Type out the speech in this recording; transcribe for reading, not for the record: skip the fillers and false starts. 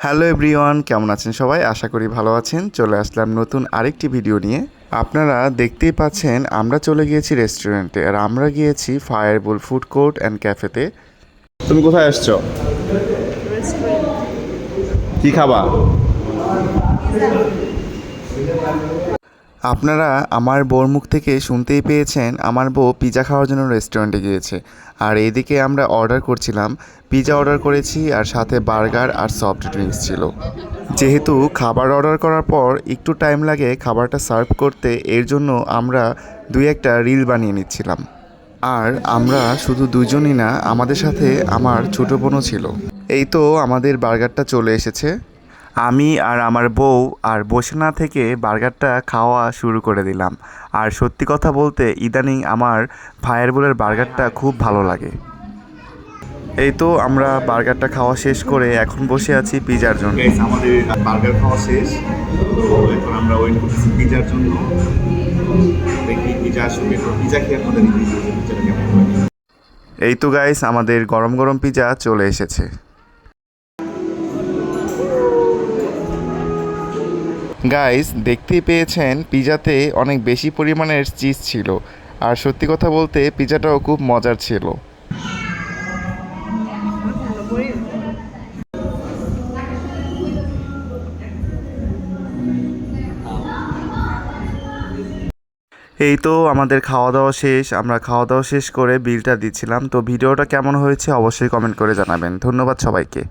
Hello everyone, কেমন আছেন সবাই? আশা করি ভালো আছেন। চলে আসলাম নতুন আরেকটি ভিডিও নিয়ে। আপনারা দেখতেই পাচ্ছেন আমরা চলে গিয়েছি রেস্টুরেন্টে, আর আমরা গিয়েছি ফায়ারবুল ফুড কোর্ট অ্যান্ড ক্যাফেতে। তুমি কোথায় আসছো? কি খাবা? আপনারা আমার বউর মুখ থেকে শুনতেই পেয়েছেন আমার বউ পিৎজা খাওয়ার জন্য রেস্টুরেন্টে গিয়েছে। আর এইদিকে আমরা অর্ডার করছিলাম, পিৎজা অর্ডার করেছি আর সাথে বার্গার আর সফট ড্রিঙ্কস ছিল। যেহেতু খাবার অর্ডার করার পর একটু টাইম লাগে খাবারটা সার্ভ করতে, এর জন্য আমরা দুই একটা রিল বানিয়ে নিচ্ছিলাম। আর আমরা শুধু দুজনই না, আমাদের সাথে আমার ছোটো বোনও ছিল। এই তো আমাদের বার্গারটা চলে এসেছে। আমি আর আমার বউ আর বসে না থেকে বার্গারটা খাওয়া শুরু করে দিলাম। আর সত্যি কথা বলতে ইদানিং আমার ফায়ারবুলের বার্গারটা খুব ভালো লাগে। এই তো আমরা বার্গারটা খাওয়া শেষ করে এখন বসে আছি পিৎজার জন্য। আমাদের বার্গার খাওয়া শেষ, তো এখন আমরা ওয়েট করতেছি পিৎজার জন্য। দেখি পিৎজা আসবে, পিৎজা খেয়ে আপনাদের পিৎজাটা কেমন লাগে। এই তো গাইস, আমাদের গরম গরম পিৎজা চলে এসেছে। গাইস, দেখতেই পেয়েছেন পিৎজাতে অনেক বেশি পরিমাণের চিজ ছিল। আর সত্যি কথা বলতে পিৎজাটাও খুব মজার ছিল। এই তো আমাদের খাওয়া দাওয়া শেষ, আমরা খাওয়া দাওয়া শেষ করে বিলটা দিচ্ছিলাম। তো ভিডিওটা কেমন হয়েছে অবশ্যই কমেন্ট করে জানাবেন। ধন্যবাদ সবাইকে।